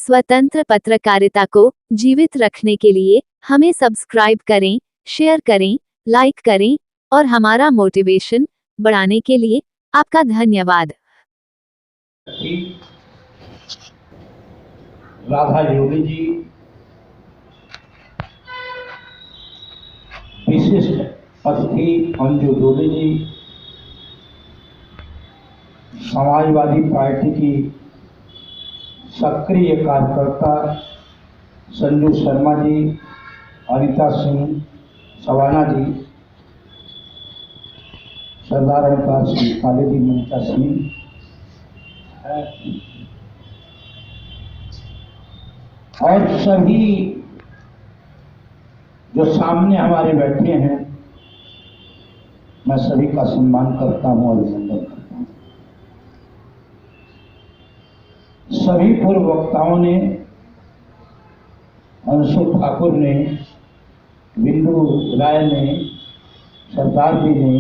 स्वतंत्र पत्रकारिता को जीवित रखने के लिए हमें सब्सक्राइब करें, शेयर करें, लाइक करें और हमारा मोटिवेशन बढ़ाने के लिए आपका धन्यवाद। राधा योगी जी विशिष्ट अतिथि अंजू डोले जी, समाजवादी पार्टी की सक्रिय कार्यकर्ता संजू शर्मा जी, अनिता सिंह सवाना जी, सरदार अवतार सिंह काले जी, ममता सिंह और सभी जो सामने हमारे बैठे हैं, मैं सभी का सम्मान करता हूं, अभिनंदन करता हूं। सभी पूर्व वक्ताओं ने, अंशु ठाकुर ने, बिंदु राय ने, सरदार जी ने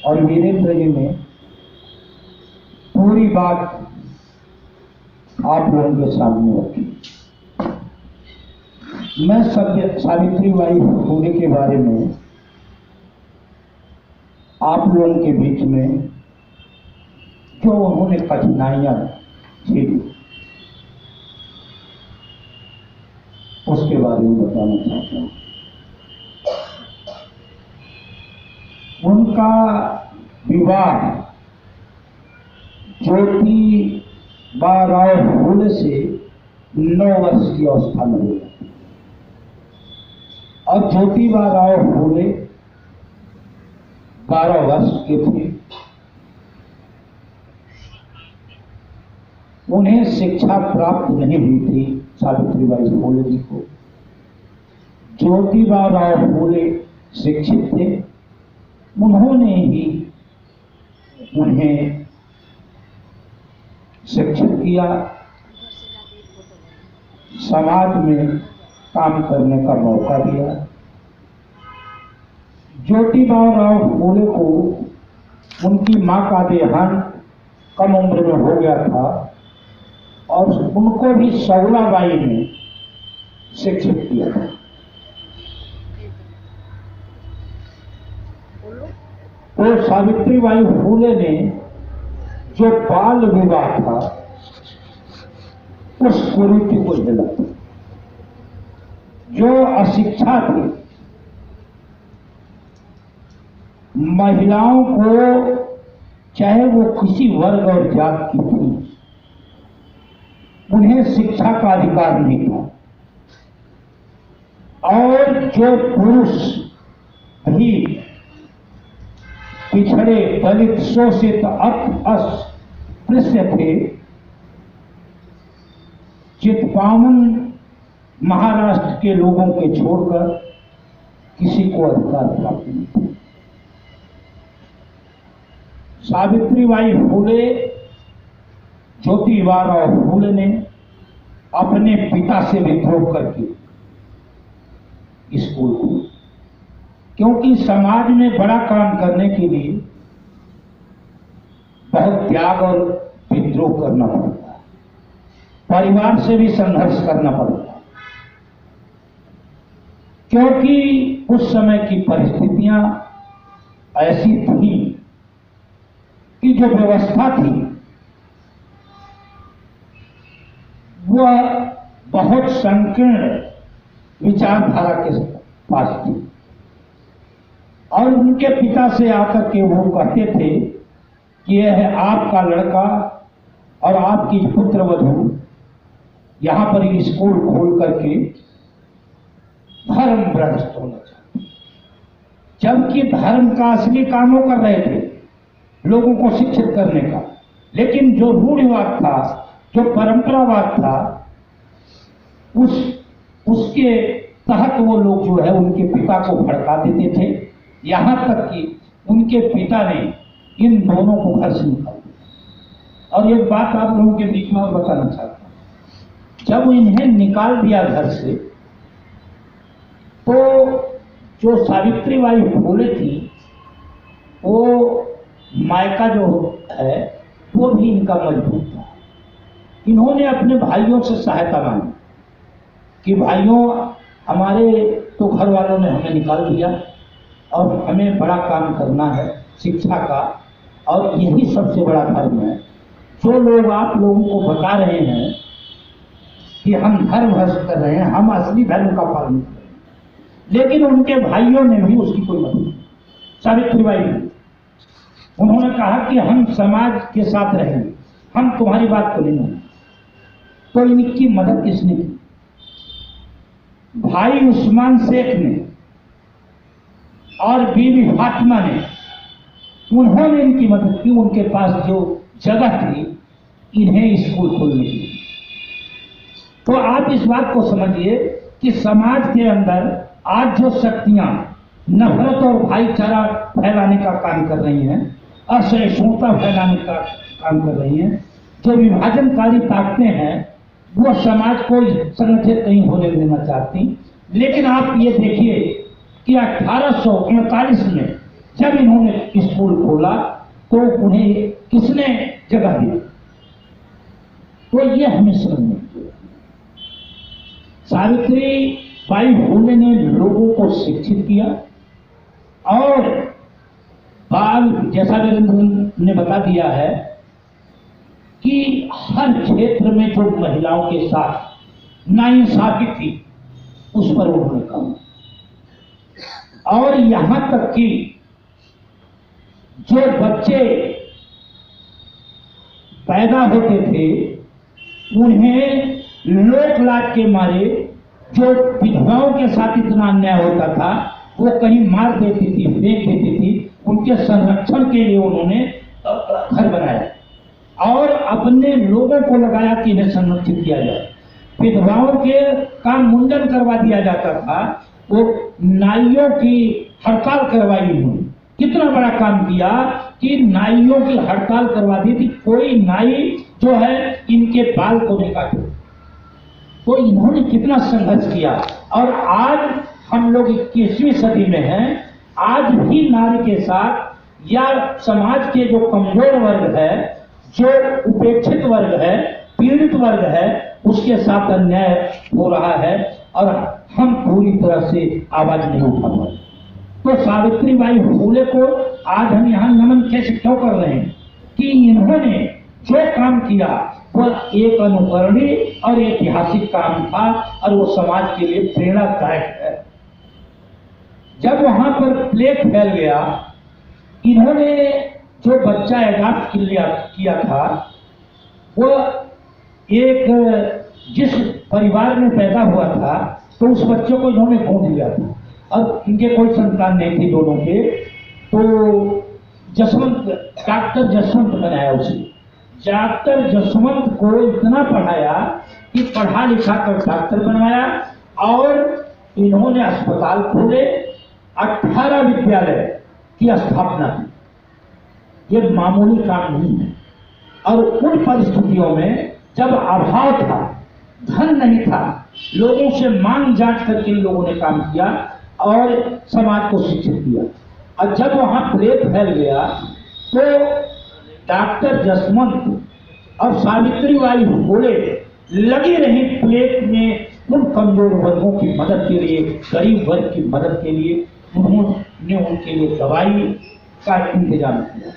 और वीरेंद्र जी ने पूरी बात आप लोगों के सामने रखी। मैं सावित्रीबाई फुले के बारे में आप लोगों के बीच में जो उन्होंने कठिनाइयां झेली उसके बारे में बताना चाहता हूं। उनका विवाह ज्योतिबा फुले से 9 वर्ष की अवस्था में हुआ और ज्योतिबा फुले 12 वर्ष के थे। उन्हें शिक्षा प्राप्त नहीं हुई थी सावित्रीबाई फुले जी को। ज्योतिबा फुले शिक्षित थे, उन्होंने ही उन्हें शिक्षित किया, समाज में काम करने का मौका दिया। ज्योतिबा फुले को उनकी मां का देहांत कम उम्र में हो गया था और उनको भी सौलाबाई ने शिक्षित किया था। तो सावित्रीबाई फुले ने जो बाल विवाह था उस कुरीति को झेला था। जो अशिक्षा थी, महिलाओं को चाहे वो किसी वर्ग और जात की थी, उन्हें शिक्षा का अधिकार नहीं था। और जो पुरुष भी पिछड़े, दलित, शोषित, अस्पृश्य थे, चित्पावन महाराष्ट्र के लोगों के छोड़कर किसी को अधिकार प्राप्त नहीं था। सावित्रीबाई फुले, ज्योतिबा फुले ने अपने पिता से विद्रोह करके स्कूल को, क्योंकि समाज में बड़ा काम करने के लिए बहुत त्याग और विद्रोह करना पड़ता है, परिवार से भी संघर्ष करना पड़ता है, क्योंकि उस समय की परिस्थितियां ऐसी थी कि जो व्यवस्था थी वह बहुत संकीर्ण विचारधारा के पास थी। और उनके पिता से आकर के वो कहते थे कि यह है आपका लड़का और आपकी पुत्रवधू यहां पर स्कूल खोल करके धर्म भ्रष्ट होना चाहते, जबकि धर्म का असली काम वो कर रहे थे, लोगों को शिक्षित करने का। लेकिन जो रूढ़िवाद था, जो परंपरावाद था, उसके तहत वो लोग जो है उनके पिता को भड़का देते थे। यहां तक कि उनके पिता ने इन दोनों को घर से निकाल दिया। और एक बात आप लोगों के बीच में और बताना चाहता हूं, जब इन्हें निकाल दिया घर से, तो जो सावित्रीबाई फुले थी, वो मायका जो है वो भी इनका मजबूत था, इन्होंने अपने भाइयों से सहायता मांगी कि भाइयों, हमारे तो घर वालों ने हमें निकाल दिया और हमें बड़ा काम करना है शिक्षा का, और यही सबसे बड़ा धर्म है। जो लोग आप लोगों को बता रहे हैं कि हम धर्म भ्रष्ट कर रहे हैं, हम असली धर्म का पालन कर रहे हैं, लेकिन उनके भाइयों ने भी उसकी कोई मदद नहीं। सावित्रीबाई भी उन्होंने कहा कि हम समाज के साथ रहेंगे, हम तुम्हारी बात को नहीं मानेंगे। तो इनकी मदद किसने की? भाई उस्मान शेख ने और बीबी फातिमा ने, उन्होंने इनकी मदद की। उनके पास जो जगह थी इन्हें स्कूल खोलने की। तो आप इस बात को समझिए कि समाज के अंदर आज जो शक्तियां नफरत और भाईचारा फैलाने का काम कर रही हैं, असहिष्णुता फैलाने का काम कर रही हैं, जो विभाजनकारी ताकतें हैं, वो समाज को संगठित नहीं होने देना चाहती। लेकिन आप ये देखिए कि 1839 में जब इन्होंने स्कूल खोला तो उन्हें किसने जगह दी? तो ये हमें समझना चाहिए। सावित्रीबाई फुले ने लोगों को शिक्षित किया और बाल, जैसा वीरेंद्र ने बता दिया है कि हर क्षेत्र में जो महिलाओं के साथ नाइंसाफी थी उस पर उन्होंने काम, और यहां तक कि जो बच्चे पैदा होते थे उन्हें लोक लाज के मारे, जो विधवाओं के साथ इतना अन्याय होता था, वो कहीं मार देती थी, फेंक देती थी, उनके संरक्षण के लिए उन्होंने घर बनाया और अपने लोगों को लगाया कि इन्हें संरक्षित किया जाए। विधवाओं के का मुंडन करवा दिया जाता था, वो नाइयों की हड़ताल करवाई उन्होंने। कितना बड़ा काम किया कि नाइयों की हड़ताल करवा दी थी, कोई नाई जो है इनके बाल को नहीं काटे। तो इन्होंने कितना संघर्ष किया। और आज हम लोग 21वीं सदी में हैं, आज भी नारी के साथ या समाज के जो कमजोर वर्ग है, जो उपेक्षित वर्ग है, पीड़ित वर्ग है, उसके साथ अन्याय हो रहा है और हम पूरी तरह से आवाज नहीं उठा पाए। तो सावित्रीबाई फुले को आज हम यहाँ नमन कैसे क्यों कर रहे हैं कि इन्होंने जो काम किया वह एक अनुकरणीय और ऐतिहासिक काम था और वो समाज के लिए प्रेरणादायक है। जब वहां पर प्लेग फैल गया, इन्होंने जो बच्चा एडॉप्ट किया था, वो एक जिस परिवार में पैदा हुआ था तो उस बच्चे को इन्होंने गोद लिया था और इनके कोई संतान नहीं थी दोनों के। तो डॉक्टर जसवंत बनाया उसे। डॉक्टर जसवंत को इतना पढ़ाया कि पढ़ा लिखा कर डॉक्टर बनवाया और इन्होंने अस्पताल खोले, 18 विद्यालय की स्थापना की। ये मामूली काम नहीं है। और उन परिस्थितियों में जब अभाव था, धन नहीं था, लोगों से मांग जांच करके इन लोगों ने काम किया और समाज को शिक्षित किया। और जब वहां प्लेग फैल गया तो डॉक्टर जसवंत और सावित्रीबाई फुले लगी रही प्लेग में उन कमजोर वर्गों की मदद के लिए, गरीब वर्ग की मदद के लिए। उन्होंने उनके लिए दवाई का इंतजाम किया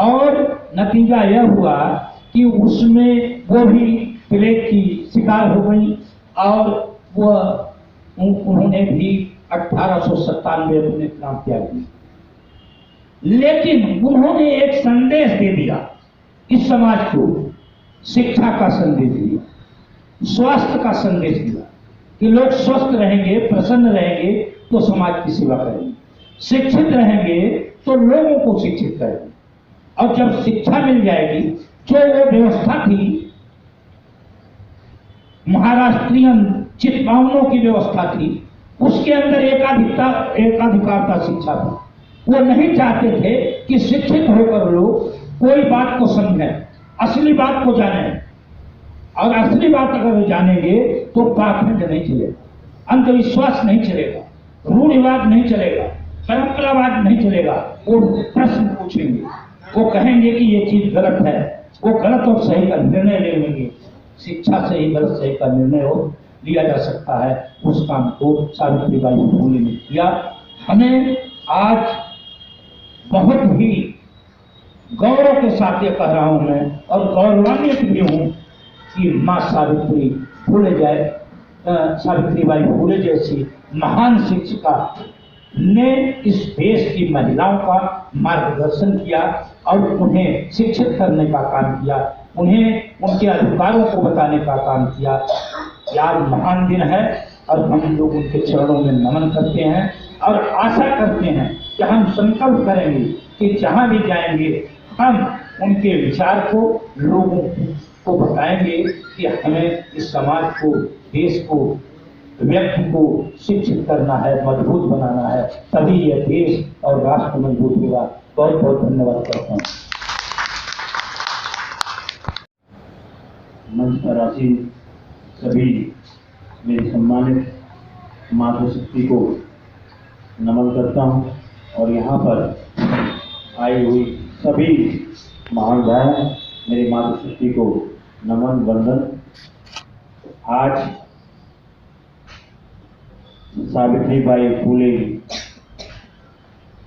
और नतीजा यह हुआ कि उसमें वो भी प्लेग की शिकार हो गई और वह उन्होंने भी 1897 में अपने प्राण त्याग दिया। लेकिन उन्होंने एक संदेश दे दिया इस समाज को, शिक्षा का संदेश दिया, स्वास्थ्य का संदेश दिया कि लोग स्वस्थ रहेंगे, प्रसन्न रहेंगे तो समाज की सेवा करेंगे, शिक्षित रहेंगे तो लोगों को शिक्षित करेंगे। और जब शिक्षा मिल जाएगी, जो वो व्यवस्था थी महाराष्ट्रियन चितपावनों की व्यवस्था थी, उसके अंदर एकाधिकारता शिक्षा था। वो नहीं चाहते थे कि शिक्षित होकर लोग कोई बात को समझें, असली बात को जानें। और असली बात अगर जानेंगे तो पाखंड नहीं चलेगा, अंधविश्वास नहीं चलेगा, रूढ़िवाद नहीं चलेगा, परंपरावाद नहीं चलेगा। वो प्रश्न पूछेंगे, वो कहेंगे कि ये चीज गलत है, वो गलत और सही का निर्णय ले लेंगे। शिक्षा से ही गलत सही का निर्णय हो लिया जा सकता है, उस काम को सावित्रीबाई फुले ने किया। हमें आज बहुत ही गौरव के साथ ये कह रहा हूं मैं, और गौरवान्वित भी हूं कि मां सावित्रीबाई फुले जैसी महान शिक्षिका ने इस देश की महिलाओं का मार्गदर्शन किया और उन्हें शिक्षित करने का काम किया, उन्हें उनके अधिकारों को बताने का काम किया। यार महान दिन है और हम लोग उनके चरणों में नमन करते हैं और आशा करते हैं कि हम संकल्प करेंगे कि जहां भी जाएंगे हम उनके विचार को लोगों को बताएंगे कि हमें इस समाज को, देश को, व्यक्ति को शिक्षित करना है, मजबूत बनाना है, तभी यह देश और राष्ट्र मजबूत होगा। बहुत बहुत धन्यवाद करता हूँ। मंच पर आसीन सभी मेरी सम्मानित मातृशक्ति को नमन करता हूँ और यहाँ पर आई हुई सभी महानुभावों मेरी मातृशक्ति को नमन वंदन। आज सावित्रीबाई फुले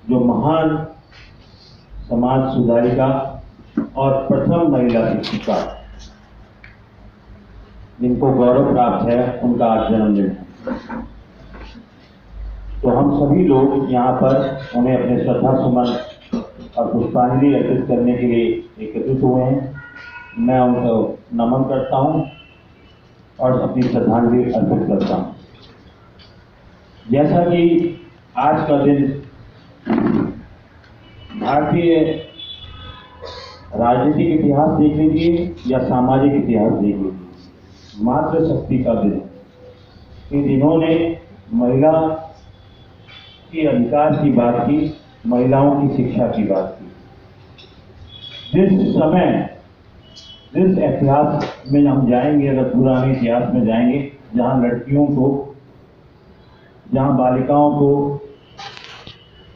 जो महान समाज सुधारिका और प्रथम महिला शिक्षिका जिनको गौरव प्राप्त है, उनका आज जन्मदिन है। तो हम सभी लोग यहाँ पर उन्हें अपने श्रद्धा सुमन और पुष्पांजलि अर्पित करने के लिए एकत्रित हुए हैं। मैं उनको नमन करता हूँ और अपनी श्रद्धांजलि अर्पित करता हूँ। जैसा कि आज का दिन भारतीय राजनीतिक इतिहास देख लीजिए या सामाजिक इतिहास देख लीजिए, मातृशक्ति का दिन। इन दिनों ने महिला के अधिकार की बात की, महिलाओं की शिक्षा की बात की। जिस इतिहास में हम जाएंगे, अगर पुराने इतिहास में जाएंगे, जहाँ लड़कियों को, जहाँ बालिकाओं को,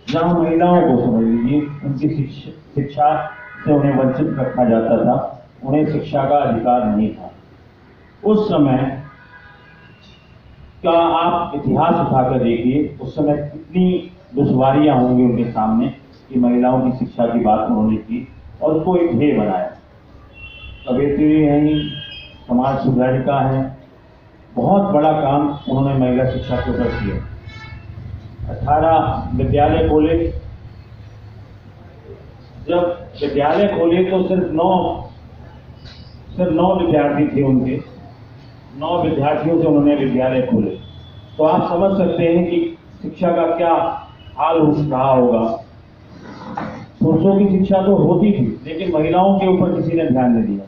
जहाँ महिलाओं को समझ लीजिए उनकी शिक्षा से उन्हें वंचित रखा जाता था, उन्हें शिक्षा का अधिकार नहीं था। उस समय का आप इतिहास उठाकर देखिए, उस समय कितनी दुश्वारियां होंगी उनके सामने कि महिलाओं की शिक्षा की बात उन्होंने की और उसको एक ध्येय बनाया। कवियत्री हैं, समाज सुधारिका हैं, बहुत बड़ा काम उन्होंने महिला शिक्षा के ऊपर किया। 18 विद्यालय खोले। जब विद्यालय खोले तो सिर्फ 9 विद्यार्थी थे उनके, 9 विद्यार्थियों से उन्होंने विद्यालय खोले। तो आप समझ सकते हैं कि शिक्षा का क्या हाल रहा होगा। पुरुषों की शिक्षा तो होती थी, लेकिन महिलाओं के ऊपर किसी ने ध्यान नहीं दिया।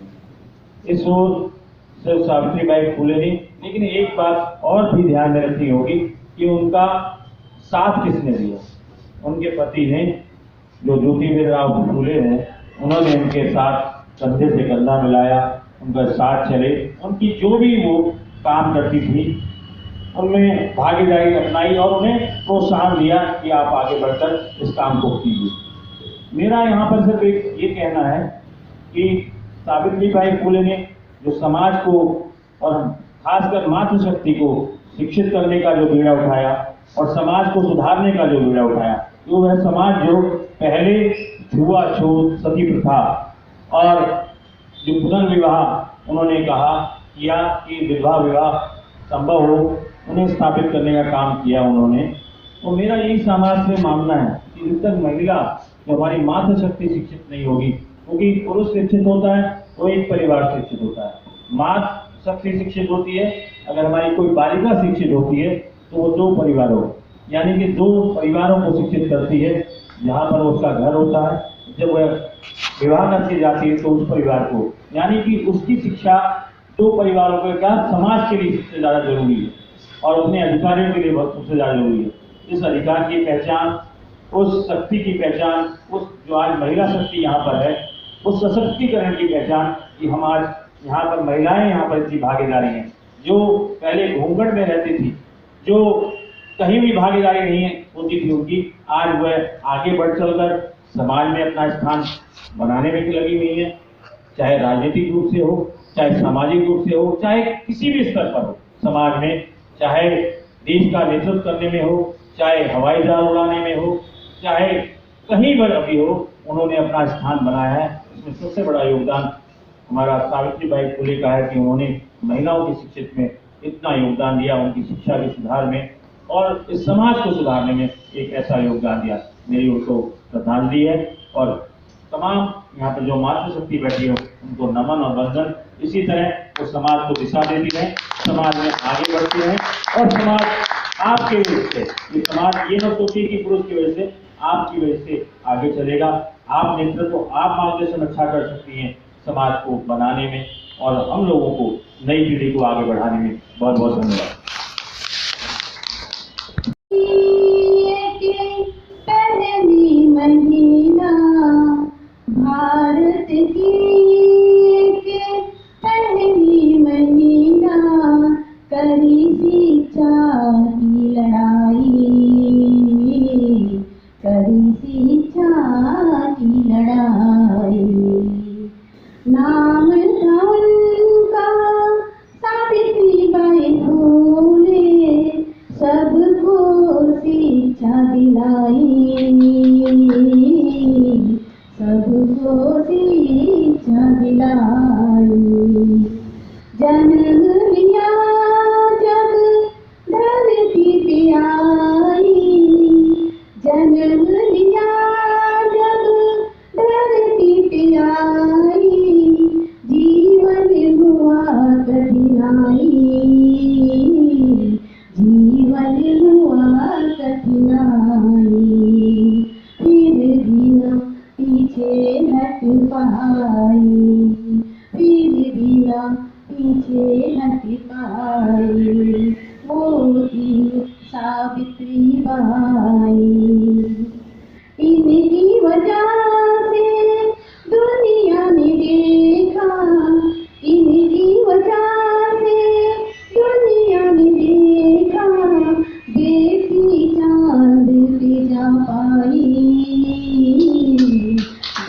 इस ओर सिर्फ सावित्रीबाई फुले ने, लेकिन एक बात और भी ध्यान में रखनी होगी कि उनका साथ किसने दिया। उनके पति ने, जो ज्योतिराव फुले हैं, उन्होंने उनके साथ कंधे से कंधा मिलाया, उनका साथ चले, उनकी जो भी वो काम करती थी उनमें भागीदारी अपनाई और उन्हें प्रोत्साहन दिया कि आप आगे बढ़कर इस काम को कीजिए। मेरा यहाँ पर सिर्फ एक ये कहना है कि सावित्रीबाई फुले ने जो समाज को और खासकर मातृशक्ति को शिक्षित करने का जो बीड़ा उठाया और समाज को सुधारने का जो बीड़ा उठाया, तो वह समाज जो पहले छुआछूत, सती प्रथा और जो पुनर्विवाह उन्होंने कहा किया कि विधवा विवाह संभव हो, उन्हें स्थापित करने का काम किया उन्होंने। तो मेरा यही समाज से मानना है कि जब तक महिला, जो हमारी मातृशक्ति शिक्षित नहीं होगी, क्योंकि पुरुष शिक्षित होता है तो एक परिवार शिक्षित होता है, मातृशक्ति शिक्षित होती है, अगर हमारी कोई बालिका शिक्षित होती है तो वो 2 परिवारों, यानी कि 2 परिवारों को शिक्षित करती है। जहाँ पर उसका घर होता है, जब वह विवाह करके जाती है तो उस परिवार को, यानी कि उसकी शिक्षा 2 परिवारों के साथ समाज के लिए सबसे ज़्यादा जरूरी है और अपने अधिकारियों के लिए सबसे ज़्यादा जरूरी है। इस अधिकार की पहचान, उस शक्ति की पहचान, उस जो आज महिला शक्ति यहाँ पर है, उस सशक्तिकरण की पहचान कि हम आज यहाँ पर महिलाएं यहाँ पर इतनी भागीदारी हैं, जो पहले घूंघट में रहती थी, जो कहीं भी भागीदारी नहीं होती थी उनकी, आज वह आगे बढ़ चलकर समाज में अपना स्थान बनाने में लगी हुई है, चाहे राजनीतिक रूप से हो, चाहे सामाजिक रूप से हो, चाहे किसी भी स्तर पर हो समाज में, चाहे देश का नेतृत्व करने में हो, चाहे हवाई जहाज उड़ाने में हो, चाहे कहीं पर भी हो, उन्होंने अपना स्थान बनाया है। इसमें सबसे बड़ा योगदान हमारा सावित्रीबाई फुले का है कि उन्होंने महिलाओं के शिक्षित में इतना योगदान दिया, उनकी शिक्षा के सुधार में और इस समाज को सुधारने में एक ऐसा योगदान दिया। मेरी उनको श्रद्धांजलि है और तमाम यहाँ पर जो मातृशक्ति बैठी है उनको नमन और वंदन। इसी तरह वो समाज को दिशा देती है, समाज में आगे बढ़ती है और समाज आपके वजह से, ये समाज ये न सोचिए कि पुरुष की वजह से, आपकी वजह से आगे चलेगा। आप नेतृत्व, आप मार्गदर्शन अच्छा कर सकती हैं समाज को बनाने में और हम लोगों को, नई पीढ़ी को आगे बढ़ाने में। बहुत बहुत धन्यवाद। पहली महिला भारत की, पहली महिला करी शिक्षा की लड़ाई, करी शिक्षा की लड़ाई। नाम था उनका सावित्रीबाई फुले, सबको शिक्षा दिलाई, सबको शिक्षा दिलाई। जन्म लिया जब धरती पे आई, जन्म लिया जब धरती पे आई, जीवन हुआ कठिनाई, जीवन हुआ कठिनाई। फिर भी न पीछे हट पाई, फिर भी न पीछे हट पाई, मोती सावित्रीबाई। इनकी वजह से दुनिया ने देखा, इनकी वजह से दुनिया ने देखा, बेटी चांद पे जा पाई,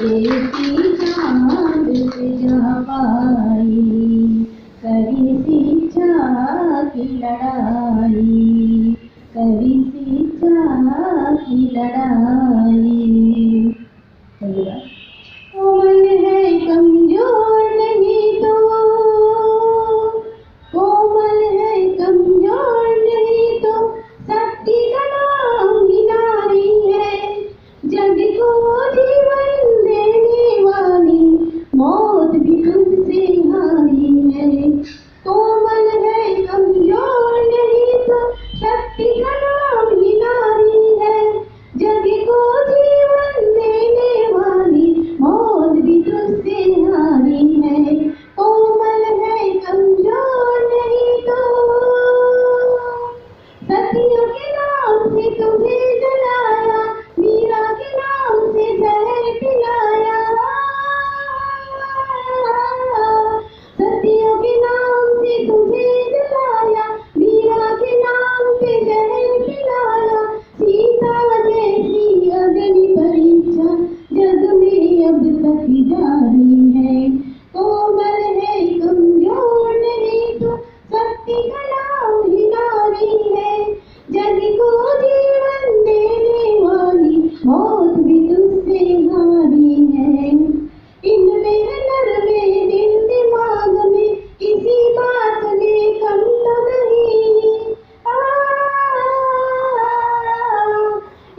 बेटी चांद पे जा पाई। करी शिक्षा की लड़ाई, करी शिक्षा की लड़ाई। कोमल है कमजोर नहीं तो, कोमल है कमजोर नहीं तो, शक्ति का नाम ही नारी है। जग को जीवन देने वाली, मौत भी तुझसे हारी है। कोमल है कमजोर नहीं तो, शक्ति का नाम ही नारी है। जग को जीवन देने वाली, मौत भी तुझसे हारी है। कोमल है कमजोर नहीं तो, सतियों के नाम से तुझे जलाया, मीरा के नाम से जहर पिलाया, सतियों के नाम से तुझे जलाया, मीरा के नाम पे जहर पिलाया। सीता जैसी अग्नि परीक्षा जग में अब तक जारी है। कोमल है कमजोर नहीं तो, शक्ति का नाम ही नारी है। जग को जीवन देने वाली, मौत भी तुझसे हारी है। इनमें नरमे दिल दिमाग में किसी बात में कम तो नहीं,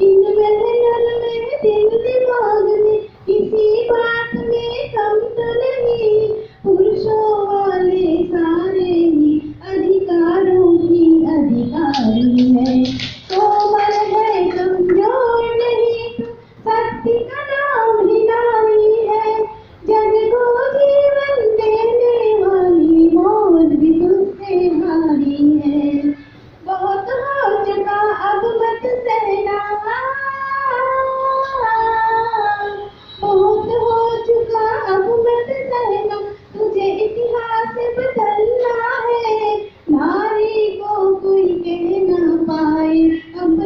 इनमें नरमे दिल दिमाग में किसी बात में कम तो नहीं। पुरुषों वाले सारे ही अधिकारों की अधिकारी है। कोमल है कमजोर नहीं तो, शक्ति का नाम ही नारी है। जग को जीवन देने वाली, मौत भी तुझसे हारी है। बहुत हो चुका अब मत सहना, बहुत हो चुका अब मत सहना, तुझे इतिहास बदलना है। नारी को कोई कह ना पाए अब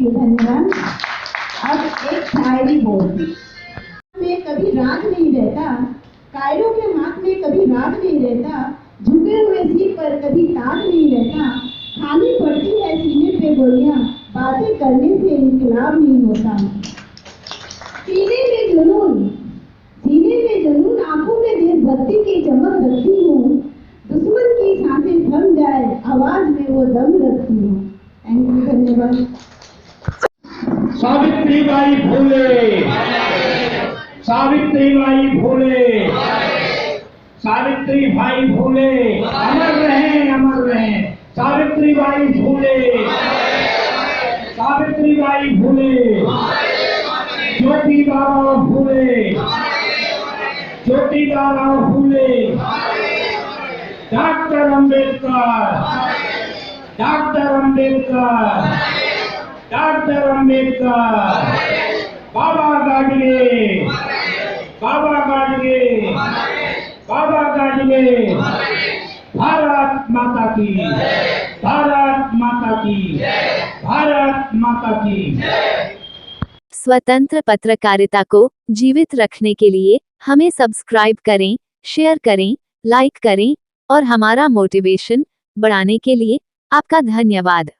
यू, धन्यवाद। अब एक शायरी बोलती में कभी राग नहीं रहता, कायरों के हाथ में कभी राग नहीं रहता, झुके हुए सिर पर कभी ताज नहीं रहता, खानी पड़ती है सीने पे गोलियां, बातें करने से इनकलाब नहीं होता। सीने में जुनून, आंखों में देशभक्ति की चमक रखती हूँ, दुश्मन की सांसें थम जाए आवाज में वो दम रखती हूँ। थैंक यू, धन्यवाद। सावित्रीबाई फुले, सावित्रीबाई फुले, सावित्रीबाई फुले, अमर रहें, अमर रहें। Savitribai Phule, Savitribai Phule, Jyotiba Phule, Jyotiba Phule, doctor Ambedkar, doctor Ambedkar, doctor Ambedkar, Baba Gadge, Baba Gadge, Baba Gadge. Bharat Mata की, भारत माता की, भारत माता की। स्वतंत्र पत्रकारिता को जीवित रखने के लिए हमें सब्सक्राइब करें, शेयर करें, लाइक करें और हमारा मोटिवेशन बढ़ाने के लिए आपका धन्यवाद।